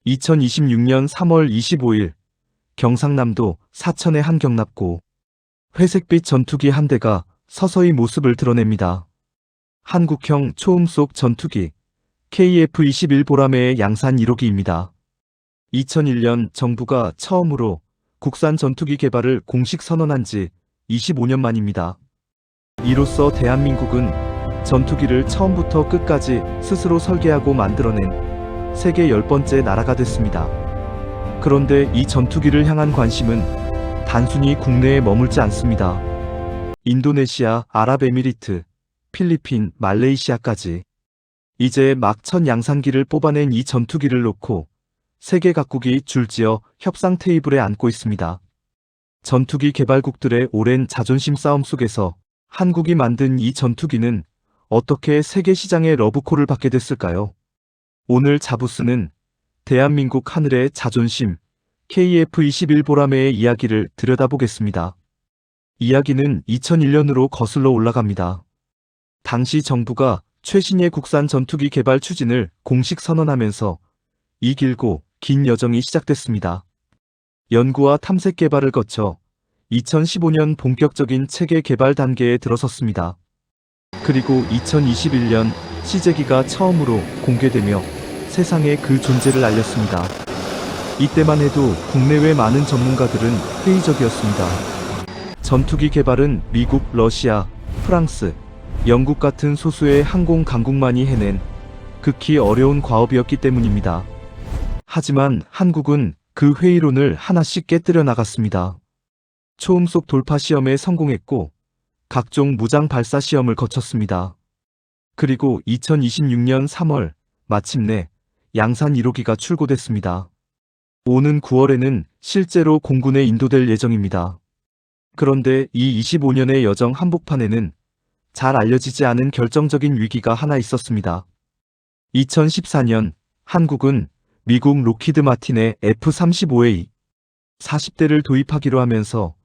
2026년 3월 25일 경상남도 사천의 한 경납고 회색빛 전투기 한 대가 서서히 모습을 드러냅니다. 한국형 초음속 전투기 KF-21 보라매의 양산 1호기입니다. 2001년 정부가 처음으로 국산 전투기 개발을 공식 선언한 지 25년 만입니다. 이로써 대한민국은 전투기를 처음부터 끝까지 스스로 설계하고 만들어낸 세계 10번째 나라가 됐습니다. 그런데 이 전투기를 향한 관심은 단순히 국내에 머물지 않습니다. 인도네시아, 아랍에미리트, 필리핀, 말레이시아까지 이제 막 첫 양산기를 뽑아낸 이 전투기를 놓고 세계 각국이 줄지어 협상 테이블에 앉고 있습니다. 전투기 개발국들의 오랜 자존심 싸움 속에서 한국이 만든 이 전투기는 어떻게 세계 시장의 러브콜을 받게 됐을까요? 오늘 자부스는 대한민국 하늘의 자존심 KF-21 보라매의 이야기를 들여다보겠습니다. 이야기는 2001년으로 거슬러 올라갑니다. 당시 정부가 최신의 국산 전투기 개발 추진을 공식 선언하면서 이 길고 긴 여정이 시작됐습니다. 연구와 탐색 개발을 거쳐 2015년 본격적인 체계 개발 단계에 들어섰습니다. 그리고 2021년 시제기가 처음으로 공개되며 세상에 그 존재를 알렸습니다. 이때만 해도 국내외 많은 전문가들은 회의적이었습니다. 전투기 개발은 미국, 러시아, 프랑스, 영국 같은 소수의 항공 강국만이 해낸 극히 어려운 과업이었기 때문입니다. 하지만 한국은 그 회의론을 하나씩 깨뜨려 나갔습니다. 초음속 돌파 시험에 성공했고 각종 무장 발사 시험을 거쳤습니다. 그리고 2026년 3월 마침내 양산 1호기가 출고됐습니다. 오는 9월에는 실제로 공군에 인도될 예정입니다. 그런데 이 25년의 여정 한복판에는 잘 알려지지 않은 결정적인 위기가 하나 있었습니다. 2014년 한국은 미국 록히드 마틴의 F-35A 40대를 도입하기로 하면서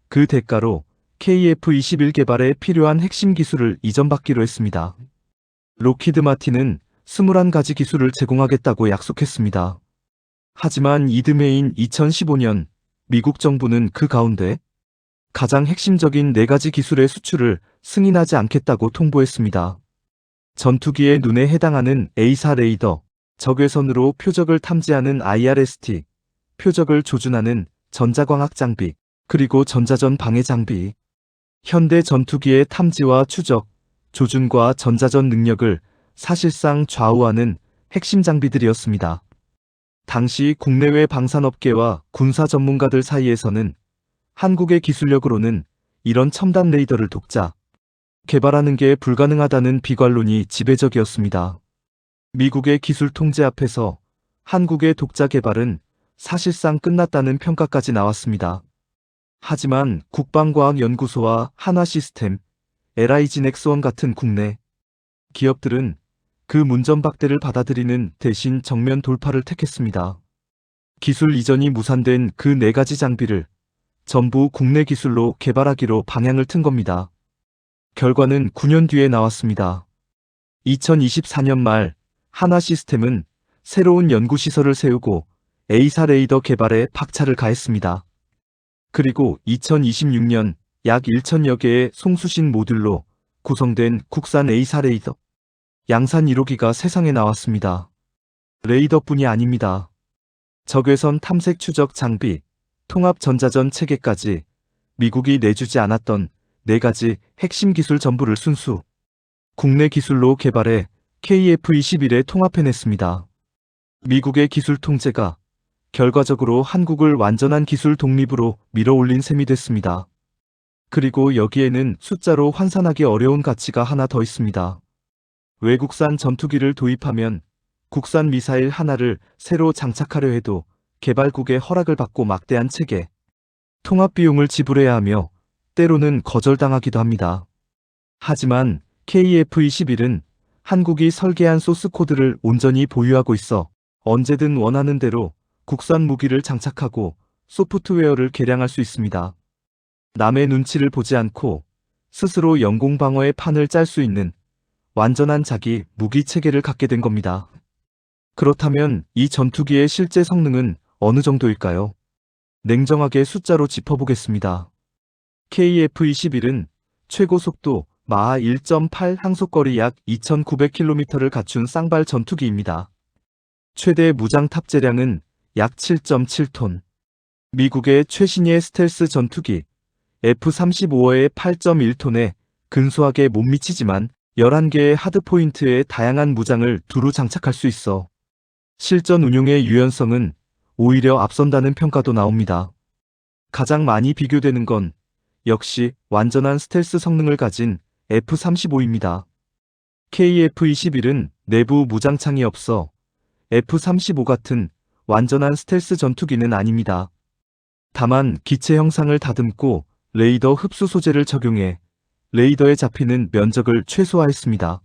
그 대가로 KF-21 개발에 필요한 핵심 기술을 이전받기로 했습니다. 록히드 마틴은 21가지 기술을 제공하겠다고 약속했습니다. 하지만 이듬해인 2015년 미국 정부는 그 가운데 가장 핵심적인 4가지 기술의 수출을 승인하지 않겠다고 통보했습니다. 전투기의 눈에 해당하는 A4 레이더, 적외선으로 표적을 탐지하는 IRST, 표적을 조준하는 전자광학 장비, 그리고 전자전 방해 장비. 현대 전투기의 탐지와 추적, 조준과 전자전 능력을 사실상 좌우하는 핵심 장비들이었습니다. 당시 국내외 방산업계와 군사 전문가들 사이에서는 한국의 기술력으로는 이런 첨단 레이더를 독자 개발하는 게 불가능하다는 비관론이 지배적이었습니다. 미국의 기술 통제 앞에서 한국의 독자 개발은 사실상 끝났다는 평가까지 나왔습니다. 하지만 국방과학연구소와 한화시스템, LIG-넥스원 같은 국내 기업들은 그 문전박대를 받아들이는 대신 정면 돌파를 택했습니다. 기술 이전이 무산된 그 4가지 장비를 전부 국내 기술로 개발하기로 방향을 튼 겁니다. 결과는 9년 뒤에 나왔습니다. 2024년 말 한화시스템은 새로운 연구시설을 세우고 A4 레이더 개발에 박차를 가했습니다. 그리고 2026년 약 1,000여 개의 송수신 모듈로 구성된 국산 A4 레이더 양산 1호기가 세상에 나왔습니다. 레이더뿐이 아닙니다. 적외선 탐색 추적 장비, 통합 전자전 체계까지 미국이 내주지 않았던 4가지 핵심 기술 전부를 순수 국내 기술로 개발해 KF-21에 통합해냈습니다. 미국의 기술 통제가 결과적으로 한국을 완전한 기술 독립으로 밀어올린 셈이 됐습니다. 그리고 여기에는 숫자로 환산하기 어려운 가치가 하나 더 있습니다. 외국산 전투기를 도입하면 국산 미사일 하나를 새로 장착하려 해도 개발국의 허락을 받고 막대한 체계, 통합 비용을 지불해야 하며 때로는 거절당하기도 합니다. 하지만 KF-21은 한국이 설계한 소스 코드를 온전히 보유하고 있어 언제든 원하는 대로 국산 무기를 장착하고 소프트웨어를 개량할 수 있습니다. 남의 눈치를 보지 않고 스스로 영공방어의 판을 짤 수 있는 완전한 자기 무기 체계를 갖게 된 겁니다. 그렇다면 이 전투기의 실제 성능은 어느 정도일까요? 냉정하게 숫자로 짚어보겠습니다. KF-21은 최고 속도 마하 1.8 항속거리 약 2,900km를 갖춘 쌍발 전투기입니다. 최대 무장 탑재량은 약 7.7톤. 미국의 최신의 스텔스 전투기 F-35의 8.1톤에 근소하게 못 미치지만 11개의 하드포인트에 다양한 무장을 두루 장착할 수 있어 실전 운용의 유연성은 오히려 앞선다는 평가도 나옵니다. 가장 많이 비교되는 건 역시 완전한 스텔스 성능을 가진 F-35입니다. KF-21은 내부 무장창이 없어 F-35 같은 완전한 스텔스 전투기는 아닙니다. 다만 기체 형상을 다듬고 레이더 흡수 소재를 적용해 레이더에 잡히는 면적을 최소화했습니다.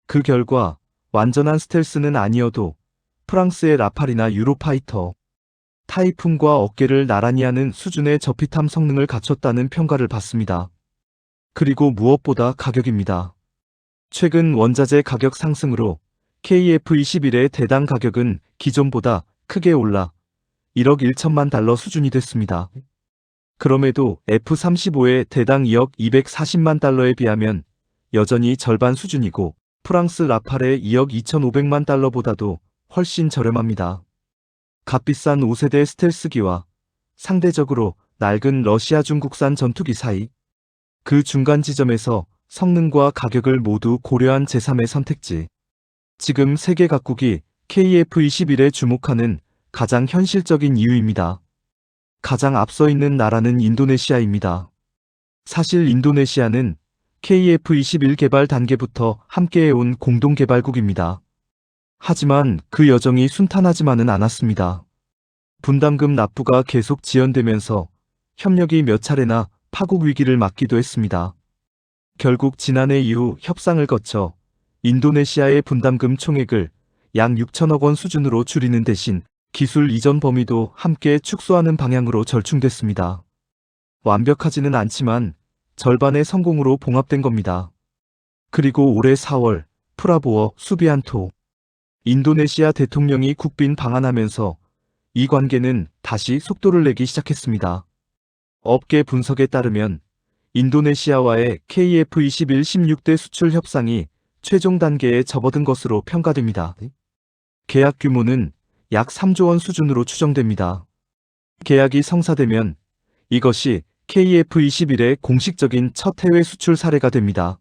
그 결과 완전한 스텔스는 아니어도 프랑스의 라팔이나 유로파이터, 타이푼과 어깨를 나란히 하는 수준의 저피탐 성능을 갖췄다는 평가를 받습니다. 그리고 무엇보다 가격입니다. 최근 원자재 가격 상승으로 KF-21의 대당 가격은 기존보다 크게 올라 1억 1천만 달러 수준이 됐습니다. 그럼에도 F-35의 대당 2억 240만 달러에 비하면 여전히 절반 수준이고 프랑스 라팔의 2억 2,500만 달러보다도 훨씬 저렴합니다. 값비싼 5세대 스텔스기와 상대적으로 낡은 러시아 중국산 전투기 사이 그 중간 지점에서 성능과 가격을 모두 고려한 제3의 선택지. 지금 세계 각국이 KF-21에 주목하는 가장 현실적인 이유입니다. 가장 앞서 있는 나라는 인도네시아입니다. 사실 인도네시아는 KF-21 개발 단계부터 함께해온 공동개발국입니다. 하지만 그 여정이 순탄하지만은 않았습니다. 분담금 납부가 계속 지연되면서 협력이 몇 차례나 파국 위기를 맞기도 했습니다. 결국 지난해 이후 협상을 거쳐 인도네시아의 분담금 총액을 약 6천억 원 수준으로 줄이는 대신 기술 이전 범위도 함께 축소하는 방향으로 절충됐습니다. 완벽하지는 않지만 절반의 성공으로 봉합된 겁니다. 그리고 올해 4월 프라보어 수비안토 인도네시아 대통령이 국빈 방한하면서 이 관계는 다시 속도를 내기 시작했습니다. 업계 분석에 따르면 인도네시아와의 KF-21 16대 수출 협상이 최종 단계에 접어든 것으로 평가됩니다. 계약 규모는 약 3조 원 수준으로 추정됩니다. 계약이 성사되면 이것이 KF-21의 공식적인 첫 해외 수출 사례가 됩니다.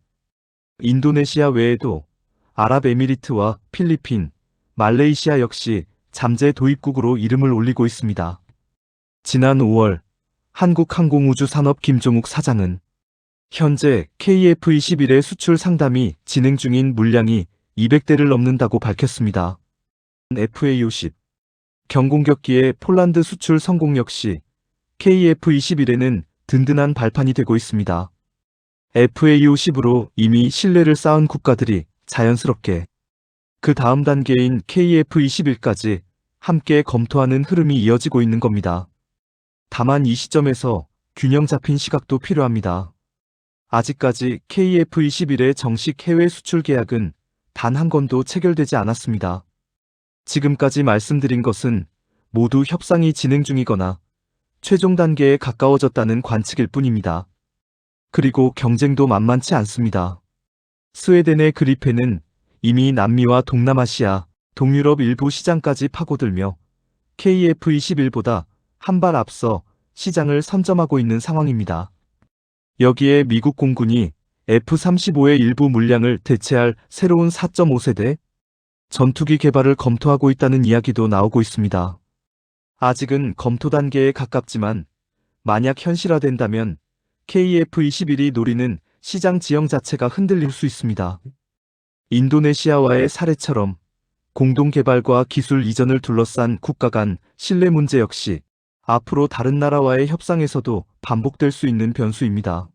인도네시아 외에도 아랍에미리트와 필리핀, 말레이시아 역시 잠재 도입국으로 이름을 올리고 있습니다. 지난 5월 한국항공우주산업 김종욱 사장은 현재 KF-21의 수출 상담이 진행 중인 물량이 200대를 넘는다고 밝혔습니다. FA-50 경공격기의 폴란드 수출 성공 역시 KF-21에는 든든한 발판이 되고 있습니다. FA-50으로 이미 신뢰를 쌓은 국가들이 자연스럽게 그 다음 단계인 KF-21까지 함께 검토하는 흐름이 이어지고 있는 겁니다. 다만 이 시점에서 균형 잡힌 시각도 필요합니다. 아직까지 KF-21의 정식 해외 수출 계약은 단 한 건도 체결되지 않았습니다. 지금까지 말씀드린 것은 모두 협상이 진행 중이거나 최종 단계에 가까워졌다는 관측일 뿐입니다. 그리고 경쟁도 만만치 않습니다. 스웨덴의 그리펜은 이미 남미와 동남아시아, 동유럽 일부 시장까지 파고들며 KF-21보다 한 발 앞서 시장을 선점하고 있는 상황입니다. 여기에 미국 공군이 F-35의 일부 물량을 대체할 새로운 4.5세대 전투기 개발을 검토하고 있다는 이야기도 나오고 있습니다. 아직은 검토 단계에 가깝지만 만약 현실화된다면 KF-21이 노리는 시장 지형 자체가 흔들릴 수 있습니다. 인도네시아와의 사례처럼 공동개발과 기술 이전을 둘러싼 국가 간 신뢰 문제 역시 앞으로 다른 나라와의 협상에서도 반복될 수 있는 변수입니다.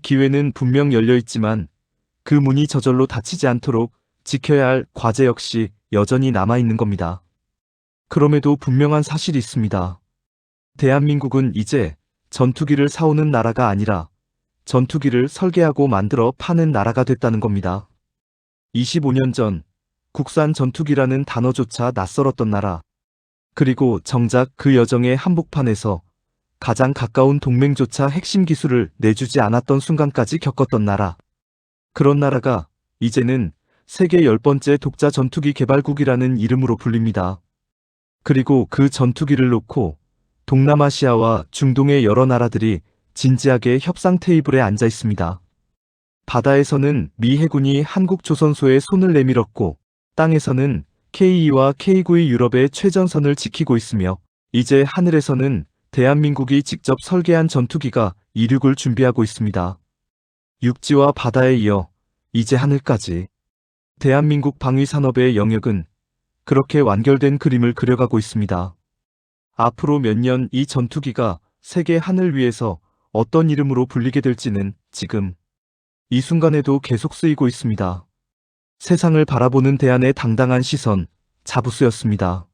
기회는 분명 열려 있지만 그 문이 저절로 닫히지 않도록 지켜야 할 과제 역시 여전히 남아있는 겁니다. 그럼에도 분명한 사실이 있습니다. 대한민국은 이제 전투기를 사오는 나라가 아니라 전투기를 설계하고 만들어 파는 나라가 됐다는 겁니다. 25년 전 국산 전투기라는 단어조차 낯설었던 나라. 그리고 정작 그 여정의 한복판에서 가장 가까운 동맹조차 핵심 기술을 내주지 않았던 순간까지 겪었던 나라. 그런 나라가 이제는 세계 10번째 독자 전투기 개발국이라는 이름으로 불립니다. 그리고 그 전투기를 놓고 동남아시아와 중동의 여러 나라들이 진지하게 협상 테이블에 앉아 있습니다. 바다에서는 미 해군이 한국 조선소에 손을 내밀었고, 땅에서는 K2와 K9의 유럽의 최전선을 지키고 있으며, 이제 하늘에서는 대한민국이 직접 설계한 전투기가 이륙을 준비하고 있습니다. 육지와 바다에 이어 이제 하늘까지. 대한민국 방위산업의 영역은 그렇게 완결된 그림을 그려가고 있습니다. 앞으로 몇 년 이 전투기가 세계 하늘 위에서 어떤 이름으로 불리게 될지는 지금 이 순간에도 계속 쓰이고 있습니다. 세상을 바라보는 대안의 당당한 시선, 자부수였습니다.